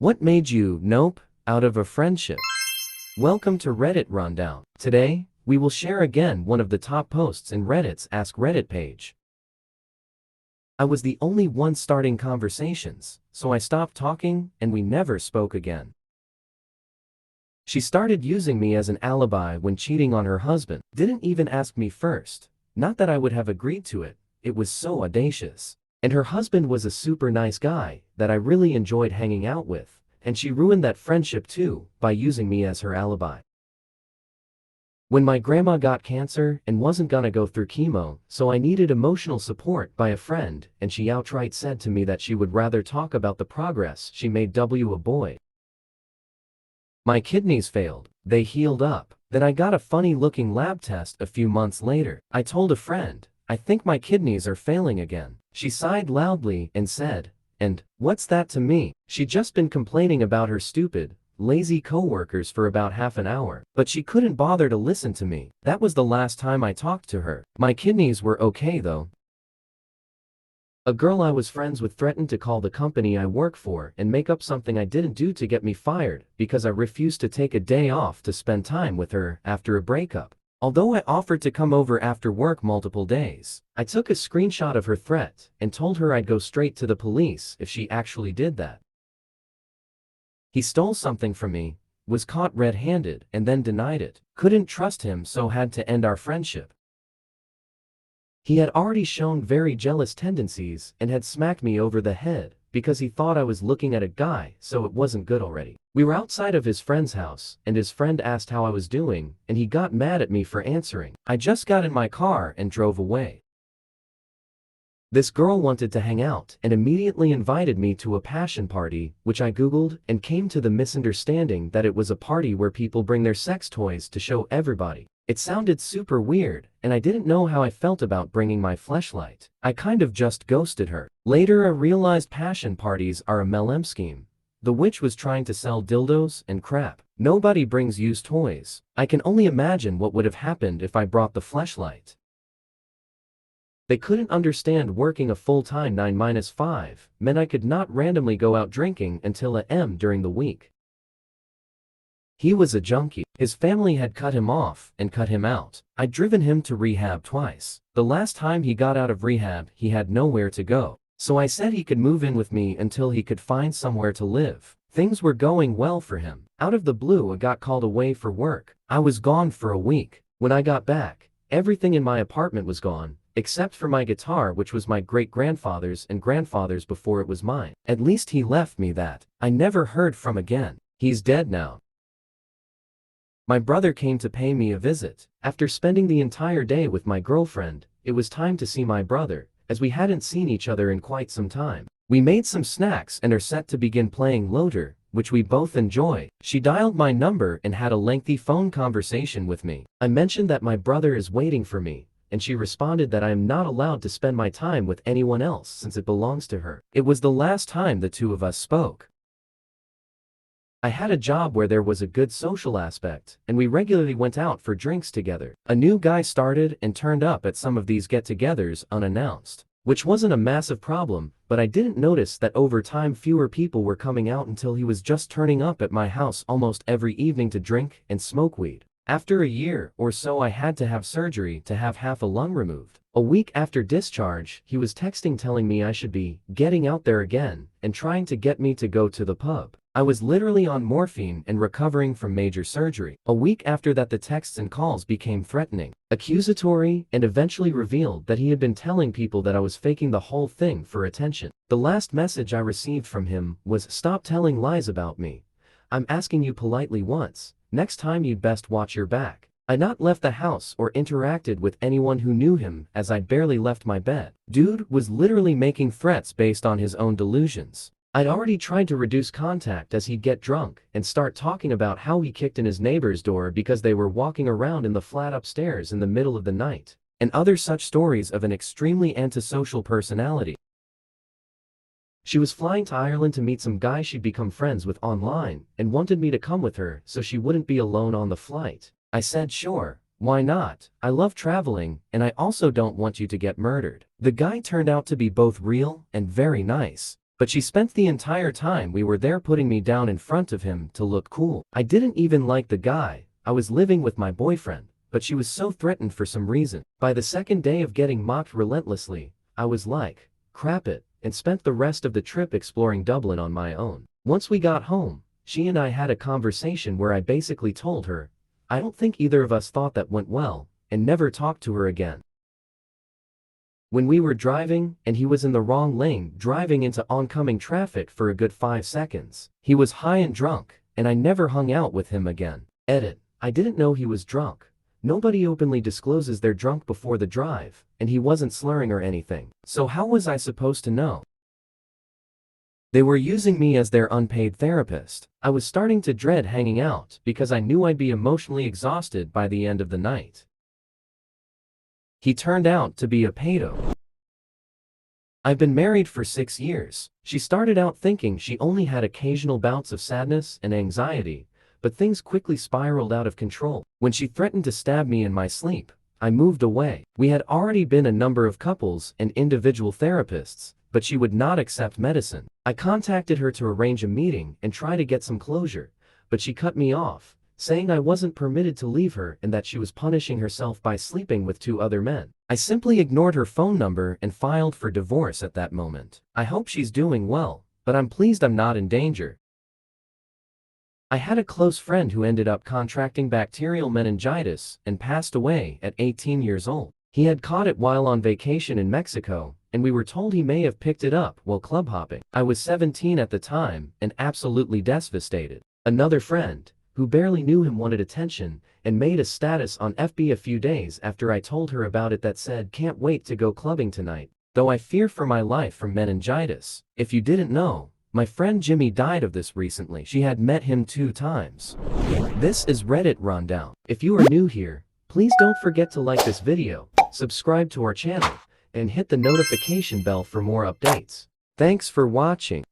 What made you nope out of a friendship? Welcome to Reddit Rundown. Today, we will share again one of the top posts in Reddit's Ask Reddit page. I was the only one starting conversations, so I stopped talking and we never spoke again. She started using me as an alibi when cheating on her husband, didn't even ask me first. Not that I would have agreed to it, it was so audacious. And her husband was a super nice guy that I really enjoyed hanging out with, and she ruined that friendship too by using me as her alibi. When my grandma got cancer and wasn't gonna go through chemo, so I needed emotional support by a friend, and she outright said to me that she would rather talk about the progress she made a boy. My kidneys failed, they healed up. Then I got a funny looking lab test a few months later. I told a friend, I think my kidneys are failing again. She sighed loudly and said, and what's that to me? She'd just been complaining about her stupid, lazy coworkers for about half an hour, but she couldn't bother to listen to me. That was the last time I talked to her. My kidneys were okay though. A girl I was friends with threatened to call the company I work for and make up something I didn't do to get me fired because I refused to take a day off to spend time with her after a breakup. Although I offered to come over after work multiple days, I took a screenshot of her threat and told her I'd go straight to the police if she actually did that. He stole something from me, was caught red-handed and then denied it. Couldn't trust him, so had to end our friendship. He had already shown very jealous tendencies and had smacked me over the head because he thought I was looking at a guy, so it wasn't good already. We were outside of his friend's house and his friend asked how I was doing and he got mad at me for answering. I just got in my car and drove away. This girl wanted to hang out and immediately invited me to a passion party, which I googled and came to the misunderstanding that it was a party where people bring their sex toys to show everybody. It sounded super weird, and I didn't know how I felt about bringing my fleshlight. I kind of just ghosted her. Later I realized passion parties are a MLM scheme. The witch was trying to sell dildos and crap. Nobody brings used toys. I can only imagine what would have happened if I brought the fleshlight. They couldn't understand working a full-time 9-5 meant I could not randomly go out drinking until a.m. during the week. He was a junkie. His family had cut him off and cut him out. I'd driven him to rehab twice. The last time he got out of rehab, he had nowhere to go. So I said he could move in with me until he could find somewhere to live. Things were going well for him. Out of the blue, I got called away for work. I was gone for a week. When I got back, everything in my apartment was gone, except for my guitar, which was my great-grandfather's and grandfather's before it was mine. At least he left me that. I never heard from again. He's dead now. My brother came to pay me a visit. After spending the entire day with my girlfriend, it was time to see my brother, as we hadn't seen each other in quite some time. We made some snacks and are set to begin playing Loader, which we both enjoy. She dialed my number and had a lengthy phone conversation with me. I mentioned that my brother is waiting for me, and she responded that I am not allowed to spend my time with anyone else since it belongs to her. It was the last time the two of us spoke. I had a job where there was a good social aspect, and we regularly went out for drinks together. A new guy started and turned up at some of these get-togethers unannounced, which wasn't a massive problem, but I didn't notice that over time fewer people were coming out until he was just turning up at my house almost every evening to drink and smoke weed. After a year or so, I had to have surgery to have half a lung removed. A week after discharge, he was texting telling me I should be getting out there again and trying to get me to go to the pub. I was literally on morphine and recovering from major surgery. A week after that, the texts and calls became threatening, accusatory, and eventually revealed that he had been telling people that I was faking the whole thing for attention. The last message I received from him was, "Stop telling lies about me. I'm asking you politely once. Next time you'd best watch your back." I not left the house or interacted with anyone who knew him, as I'd barely left my bed. Dude was literally making threats based on his own delusions. I'd already tried to reduce contact as he'd get drunk and start talking about how he kicked in his neighbor's door because they were walking around in the flat upstairs in the middle of the night, and other such stories of an extremely antisocial personality. She was flying to Ireland to meet some guy she'd become friends with online and wanted me to come with her so she wouldn't be alone on the flight. I said sure, why not? I love traveling and I also don't want you to get murdered. The guy turned out to be both real and very nice. But she spent the entire time we were there putting me down in front of him to look cool. I didn't even like the guy. I was living with my boyfriend, but she was so threatened for some reason. By the second day of getting mocked relentlessly, I was like, crap it, and spent the rest of the trip exploring Dublin on my own. Once we got home, she and I had a conversation where I basically told her, I don't think either of us thought that went well, and never talked to her again. When we were driving, and he was in the wrong lane driving into oncoming traffic for a good 5 seconds. He was high and drunk, and I never hung out with him again. Edit. I didn't know he was drunk. Nobody openly discloses they're drunk before the drive, and he wasn't slurring or anything. So how was I supposed to know? They were using me as their unpaid therapist. I was starting to dread hanging out because I knew I'd be emotionally exhausted by the end of the night. He turned out to be a pedo. I've been married for 6 years. She started out thinking she only had occasional bouts of sadness and anxiety, but things quickly spiraled out of control. When she threatened to stab me in my sleep, I moved away. We had already been a number of couples and individual therapists, but she would not accept medicine. I contacted her to arrange a meeting and try to get some closure, but she cut me off, saying I wasn't permitted to leave her and that she was punishing herself by sleeping with 2 other men. I simply ignored her phone number and filed for divorce at that moment. I hope she's doing well, but I'm pleased I'm not in danger. I had a close friend who ended up contracting bacterial meningitis and passed away at 18 years old. He had caught it while on vacation in Mexico, and we were told he may have picked it up while club hopping. I was 17 at the time and absolutely devastated. Another friend, who barely knew him, wanted attention and made a status on FB a few days after I told her about it that said, "Can't wait to go clubbing tonight, though I fear for my life from meningitis." If you didn't know, my friend Jimmy died of this recently. She had met him 2 times. This is Reddit Rundown. If you are new here, please don't forget to like this video, subscribe to our channel, and hit the notification bell for more updates. Thanks for watching.